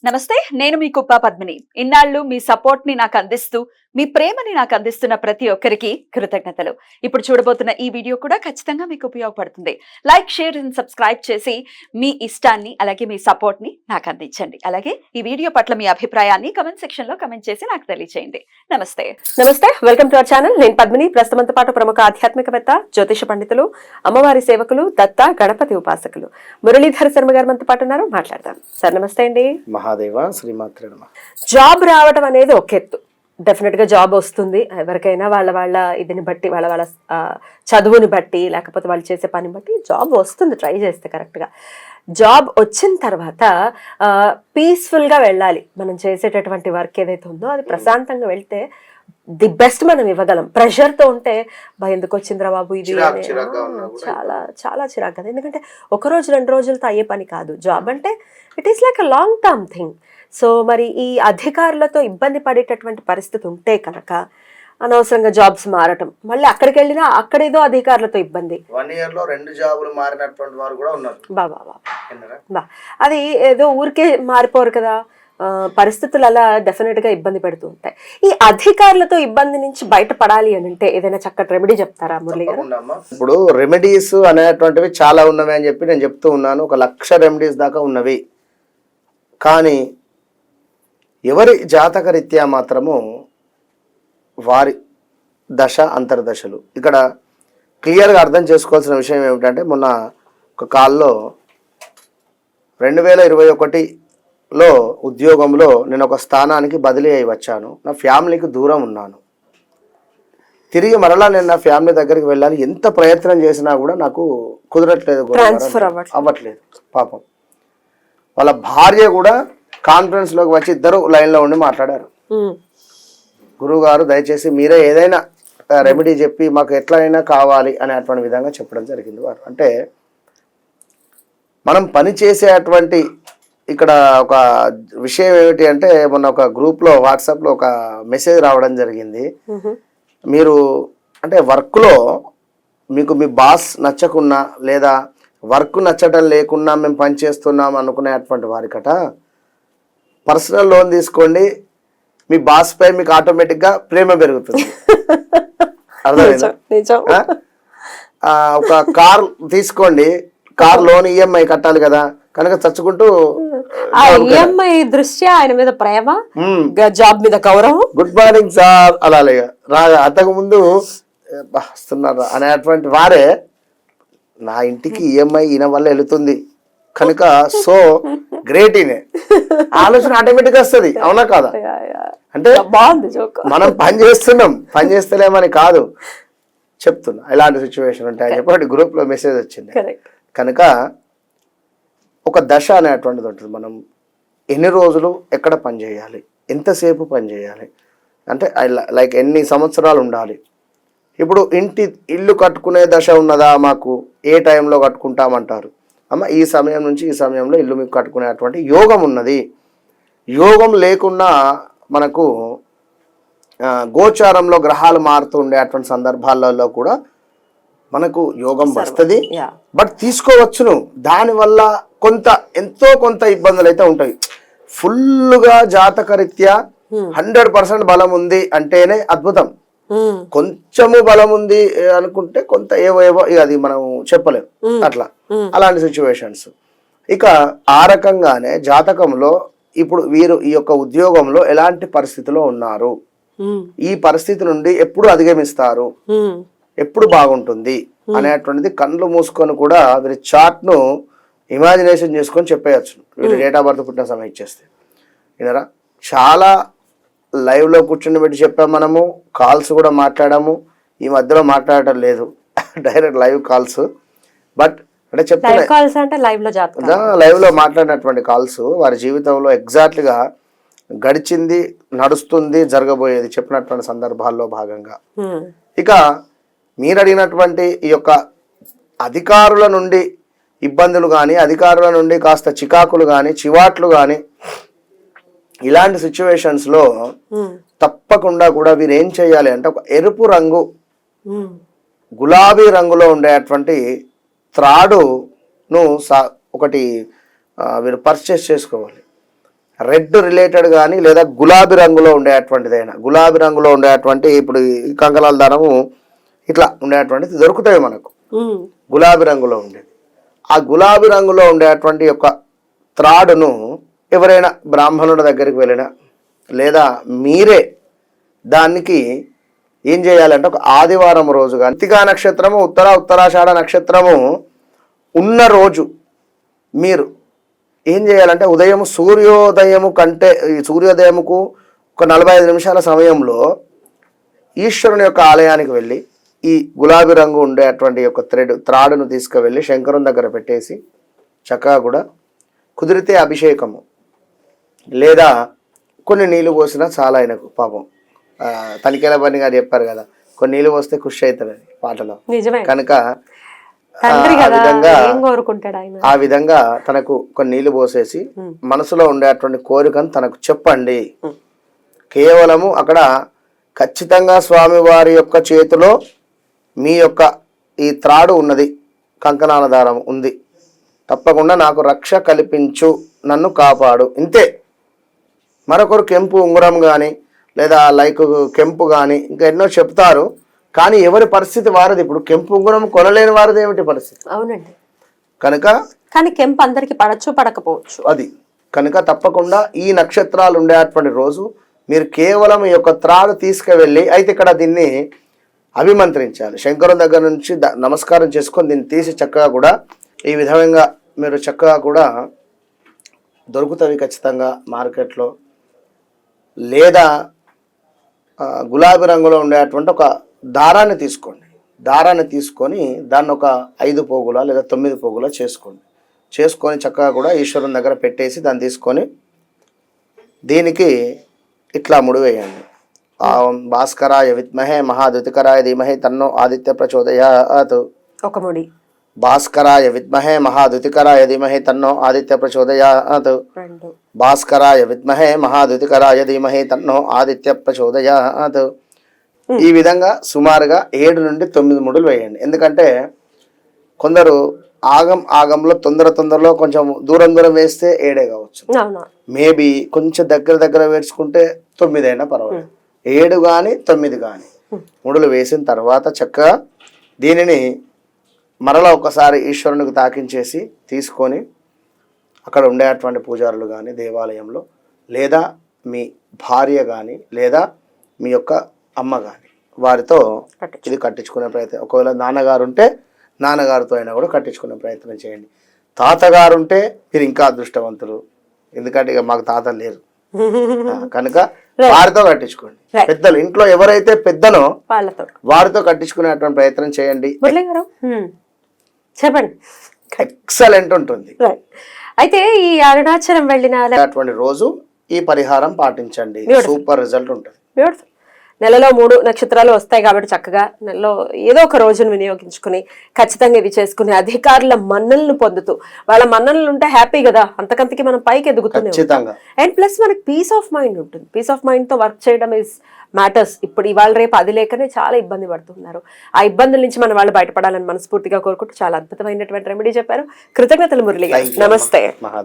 నమస్తే, నేను మీ కుప్ప పద్మిని. ఇన్నాళ్ళు మీ సపోర్ట్ ని నాకు అందిస్తూ, మీ ప్రేమని నాకు అందిస్తున్న ప్రతి ఒక్కరికి కృతజ్ఞతలు. ఇప్పుడు చూడబోతున్న ఈ వీడియో కూడా ఖచ్చితంగా మీకు ఉపయోగపడుతుంది. లైక్, షేర్ అండ్ సబ్స్క్రైబ్ చేసి మీ ఇష్టాన్ని అలాగే మీ సపోర్ట్ ని నాకు అందించండి. అలాగే ఈ వీడియో పట్ల మీ అభిప్రాయాన్ని కమెంట్ సెక్షన్ లో కమెంట్ చేసి నాకు తెలియజేయండి. నమస్తే. Welcome to our channel. నేను పద్మిని. ప్రస్తుతంతో పాటు ప్రముఖ ఆధ్యాత్మికవేత్త, జ్యోతిష పండితులు, అమ్మవారి సేవకులు, దత్త గణపతి ఉపాసకులు మురళీధర్ శర్మ గారు మనతో పాటు ఉన్నారు. మాట్లాడదాం. సార్ నమస్తే అండి. మహాదేవ శ్రీమాత్రే నమః. జాబ్ రావడం అనేది ఒక ఎత్తు. డెఫినెట్ గా జాబ్ వస్తుంది ఎవరికైనా, వాళ్ళ ఇదిని బట్టి, వాళ్ళ చదువుని బట్టి, లేకపోతే వాళ్ళు చేసే పని బట్టి జాబ్ వస్తుంది ట్రై చేస్తే కరెక్ట్ గా. జాబ్ వచ్చిన తర్వాత పీస్ఫుల్ గా వెళ్ళాలి. మనం చేసేటటువంటి వర్క్ ఏదైతే ఉందో అది ప్రశాంతంగా వెళ్తే ది బెస్ట్ మనం ఇవ్వగలం. ప్రెషర్ తో ఉంటే ఎందుకు వచ్చిందిరా బాబు ఇది, చాలా చాలా చిరాకు కదా. ఎందుకంటే ఒక రోజు 2 రోజులతో అయ్యే పని కాదు జాబ్ అంటే. It is like a long term thing. So మరి ఈ అధికారులతో ఇబ్బంది పడేటటువంటి పరిస్థితి ఉంటే కనుక అనవసరంగా జాబ్స్ మారటం, మళ్ళీ అక్కడికి వెళ్ళినా అక్కడేదో అధికారులతో ఇబ్బంది. 1 year లో 2 జాబులు మారినటువంటి వారు కూడా ఉన్నారు. బా అది ఏదో ఊరికే మారిపోరు కదా. పరిస్థితులు అలా డెఫినెట్ గా ఇబ్బంది పెడుతూ ఉంటాయి. ఈ అధికారులతో ఇబ్బంది నుంచి బయటపడాలి అని అంటే ఏదైనా చక్కటి రెమెడీ చెప్తారా మురళి గారు? ఇప్పుడు రెమెడీస్ అనేటువంటివి చాలా ఉన్నవి అని చెప్పి నేను చెప్తూ ఉన్నాను. 1,00,000 రెమెడీస్ దాకా ఉన్నవి. కానీ ఎవరి జాతక రీత్యా మాత్రము వారి దశ అంతర్దశలు ఇక్కడ క్లియర్గా అర్థం చేసుకోవాల్సిన విషయం ఏమిటంటే, మొన్న ఒక కాల్లో 2021లో ఉద్యోగంలో నేను ఒక స్థానానికి బదిలీ అయి వచ్చాను. నా ఫ్యామిలీకి దూరం ఉన్నాను. తిరిగి మరలా నేను నా ఫ్యామిలీ దగ్గరికి వెళ్ళాలి. ఎంత ప్రయత్నం చేసినా కూడా నాకు కుదరట్లేదు, అవ్వట్లేదు. పాపం వాళ్ళ భార్య కూడా కాన్ఫరెన్స్ లోకి వచ్చి ఇద్దరు లైన్లో ఉండి మాట్లాడారు. గురువు గారు దయచేసి మీరే ఏదైనా రెమెడీ చెప్పి మాకు ఎట్లయినా కావాలి అనేటువంటి విధంగా చెప్పడం జరిగింది. వారు అంటే మనం పని చేసేటువంటి ఇక్కడ ఒక విషయం ఏమిటి అంటే, మొన్న ఒక గ్రూప్లో వాట్సాప్లో ఒక మెసేజ్ రావడం జరిగింది. మీరు అంటే వర్క్లో మీకు మీ బాస్ నచ్చకున్నా లేదా వర్క్ నచ్చటం లేకున్నా మేము పని చేస్తున్నాం అనుకునేటువంటి వారికట పర్సనల్ లోన్ తీసుకోండి, మీ బాస్ పై మీకు ఆటోమేటిక్గా ప్రేమ పెరుగుతుంది. అర్థమైందా? ఒక కార్ తీసుకోండి, కార్ లోన్ ఈఎంఐ కట్టాలి కదా, కనుక చచ్చుకుంటూ ఈఎంఐ దృష్ట్యా ఆయన మీద ప్రేమ, జాబ్ మీద గౌరవం. గుడ్ మార్నింగ్ సార్ అలాగే రాగా అంతకు ముందు వస్తున్నారు అనేటువంటి వారే నా ఇంటికి ఈఎంఐ ఈయన వల్ల వెళుతుంది కనుక సో గ్రేట్ ఈయనే ఆలోచన ఆటోమేటిక్ వస్తుంది. అవునా కాదా? అంటే మనం పని చేస్తున్నాం, పని చేస్తలేమని కాదు చెప్తున్నా. ఇలాంటి సిచ్యువేషన్ ఉంటాయని చెప్పి గ్రూప్ లో మెసేజ్ వచ్చింది. కనుక ఒక దశ అనేటువంటిది ఉంటుంది. మనం ఎన్ని రోజులు ఎక్కడ పని చేయాలి, ఎంతసేపు పని చేయాలి, అంటే లైక్ ఎన్ని సంవత్సరాలు ఉండాలి. ఇప్పుడు ఇల్లు కట్టుకునే దశ ఉన్నదా, మాకు ఏ టైంలో కట్టుకుంటామంటారు. అమ్మ ఈ సమయం నుంచి ఈ సమయంలో ఇల్లు మీకు కట్టుకునేటువంటి యోగం ఉన్నది. యోగం లేకున్నా మనకు గోచారంలో గ్రహాలు మారుతూ ఉండేటువంటి సందర్భాలలో కూడా మనకు యోగం వస్తుంది. బట్ తీసుకోవచ్చును. దానివల్ల ఎంతో కొంత ఇబ్బందులు అయితే ఉంటాయి. ఫుల్గా జాతకరీత్యా 100% బలం ఉంది అంటేనే అద్భుతం. కొంచెము బలం ఉంది అనుకుంటే కొంత ఏవో అది మనం చెప్పలేం. అలాంటి సిచ్యువేషన్స్. ఇక ఆ రకంగానే జాతకంలో ఇప్పుడు వీరు ఈ యొక్క ఉద్యోగంలో ఎలాంటి పరిస్థితిలో ఉన్నారు, ఈ పరిస్థితి నుండి ఎప్పుడు అధిగమిస్తారు, ఎప్పుడు బాగుంటుంది అనేటువంటిది కళ్ళు మూసుకొని కూడా వీరి చార్ట్ ను ఇమాజినేషన్ చేసుకొని చెప్పేయచ్చు. వీళ్ళు డేట్ ఆఫ్ బర్త్ పుట్టిన సమయం ఇచ్చేస్తే వినరా. చాలా లైవ్ లో కూర్చుని పెట్టి చెప్పాము, మనము కాల్స్ కూడా మాట్లాడాము. ఈ మధ్యలో మాట్లాడటం లేదు, డైరెక్ట్ లైవ్ కాల్స్. బట్ అంటే చెప్తున్నా లైవ్ లో మాట్లాడినటువంటి కాల్స్ వారి జీవితంలో ఎగ్జాక్ట్లీగా గడిచింది, నడుస్తుంది, జరగబోయేది చెప్పినటువంటి సందర్భాల్లో భాగంగా. ఇక మీరు అడిగినటువంటి ఈ యొక్క అధికారుల నుండి ఇబ్బందులు కానీ, అధికారుల నుండి కాస్త చికాకులు కానీ, చివాట్లు కానీ, ఇలాంటి సిచ్యువేషన్స్లో తప్పకుండా కూడా వీరు ఏం చేయాలి అంటే, ఒక ఎరుపు రంగు, గులాబీ రంగులో ఉండేటువంటి త్రాడును ఒకటి వీరు పర్చేస్ చేసుకోవాలి. రెడ్ రిలేటెడ్ కానీ లేదా గులాబీ రంగులో ఉండేటువంటిదైనా, గులాబీ రంగులో ఉండేటువంటి ఇప్పుడు ఈ కంకణాల దారము ఇట్లా ఉండేటువంటిది దొరుకుతాయి మనకు, గులాబీ రంగులో ఉండేది. ఆ గులాబీ రంగులో ఉండేటువంటి యొక్క త్రాడును ఎవరైనా బ్రాహ్మణుడి దగ్గరికి వెళ్ళినా లేదా మీరే దానికి ఏం చేయాలంటే ఒక ఆదివారం రోజు కానీ కృత్తికా నక్షత్రము ఉత్తరాషాఢ నక్షత్రము ఉన్న రోజు మీరు ఏం చేయాలంటే ఉదయం సూర్యోదయము కంటే సూర్యోదయముకు ఒక 45 నిమిషాల సమయంలో ఈశ్వరుని యొక్క ఆలయానికి వెళ్ళి ఈ గులాబీ రంగు ఉండేటువంటి యొక్క త్రాడును తీసుకువెళ్ళి శంకరుని దగ్గర పెట్టేసి చక్కగా కూడా కుదిరితే అభిషేకము లేదా కొన్ని నీళ్ళు పోసినా చాలా ఆయనకు పాపం తనిఖీల పని గారు చెప్పారు కదా, కొన్ని నీళ్ళు పోస్తే ఖుషి అవుతాడని పాటలో. కనుక ఆ విధంగా తనకు కొన్ని నీళ్లు పోసేసి మనసులో ఉండేటువంటి కోరికను తనకు చెప్పండి. కేవలము అక్కడ ఖచ్చితంగా స్వామి వారి యొక్క చేతిలో మీ యొక్క ఈ త్రాడు ఉన్నది, కంకణాల దారం ఉంది, తప్పకుండా నాకు రక్ష కల్పించు, నన్ను కాపాడు, ఇంతే. మరొకరు కెంపు ఉంగరం కానీ లేదా లైక్ కెంపు కానీ ఇంకా ఎన్నో చెప్తారు, కానీ ఎవరి పరిస్థితి వారిది. ఇప్పుడు కెంపు ఉంగరం కొనలేని వారిది ఏమిటి పరిస్థితి? అవునండి. కనుక కానీ కెంపు అందరికి పడచ్చు పడకపోవచ్చు అది. కనుక తప్పకుండా ఈ నక్షత్రాలు ఉండేటువంటి రోజు మీరు కేవలం ఈ యొక్క త్రాడు తీసుకువెళ్ళి, అయితే ఇక్కడ దీన్ని అభిమంత్రించాలి, శంకరుని దగ్గర నుంచి నమస్కారం చేసుకొని దీన్ని తీసి చక్కగా కూడా ఈ విధంగా మీరు చక్కగా కూడా దొరుకుతాయి ఖచ్చితంగా మార్కెట్లో. లేదా గులాబీ రంగులో ఉండేటువంటి ఒక దారాన్ని తీసుకోండి, దారాన్ని తీసుకొని దాన్ని ఒక 5 పోగుల లేదా 9 పోగుల చేసుకొని చక్కగా కూడా ఈశ్వరుని దగ్గర పెట్టేసి దాన్ని తీసుకొని దీనికి ఇట్లా ముడివేయండి. భాస్కరాయ విద్మహే మహాద్యుతికరాయ ధీమహి తన్నో ఆదిత్య ప్రచోదయాత్. ఒక ముడి. భాస్కరాయ విద్మహే మహాద్యుతికరాయ ధీమహి తన్నో ఆదిత్య ప్రచోదయాత్. భాస్కరాయ విద్మహే మహాద్యుతికరాయ ధీమహి తన్నో ఆదిత్య ప్రచోదయాత్. ఈ విధంగా సుమారుగా 7 నుండి 9 ముడులు వేయండి. ఎందుకంటే కొందరు ఆగంలో తొందరలో కొంచెం దూరం వేస్తే 7 కావచ్చు, మేబీ కొంచెం దగ్గర వేసుకుంటే 9 అయినా పర్వాలేదు. 7 కానీ 9 కానీ ముడులు వేసిన తర్వాత చక్కగా దీనిని మరలా ఒకసారి ఈశ్వరునికి తాకించేసి తీసుకొని అక్కడ ఉండేటువంటి పూజారులు కానీ దేవాలయంలో లేదా మీ భార్య కానీ లేదా మీ యొక్క అమ్మ కానీ వారితో ఇది కట్టించుకునే ప్రయత్నం, ఒకవేళ నాన్నగారు ఉంటే నాన్నగారితో అయినా కూడా కట్టించుకునే ప్రయత్నం చేయండి. తాతగారు ఉంటే మీరు ఇంకా అదృష్టవంతులు, ఎందుకంటే ఇక మాకు తాతలు లేరు కనుక వారితో కట్టించుకోండి. పెద్దలు ఇంట్లో ఎవరైతే పెద్దనో వారితో కట్టించుకునేటువంటి ప్రయత్నం చేయండి. చెప్పండి, ఎక్సలెంట్ ఉంటుంది. అయితే ఈ అరుణాచలం వెళ్ళిన రోజు ఈ పరిహారం పాటించండి, సూపర్ రిజల్ట్ ఉంటుంది. నెలలో 3 నక్షత్రాలు వస్తాయి కాబట్టి చక్కగా నెలలో ఏదో ఒక రోజును వినియోగించుకుని ఖచ్చితంగా ఇది చేసుకుని అధికారుల మన్నలను పొందుతూ, వాళ్ళ మన్నలు ఉంటే హ్యాపీ కదా, అంతకంతకి మనం పైకి ఎదుగుతూనే ఉంటాం. అండ్ ప్లస్ మనకి పీస్ ఆఫ్ మైండ్ ఉంటుంది. పీస్ ఆఫ్ మైండ్ తో వర్క్ చేయడం ఇస్ మ్యాటర్స్. ఇప్పుడు ఇవాళ రేపు అది లేకనే చాలా ఇబ్బంది పడుతున్నారు. ఆ ఇబ్బందుల నుంచి మన వాళ్ళు బయటపడాలని మనస్ఫూర్తిగా కోరుకుంటూ చాలా అద్భుతమైనటువంటి రెమెడీ చెప్పారు. కృతజ్ఞతలు మురళి గారు, నమస్తే.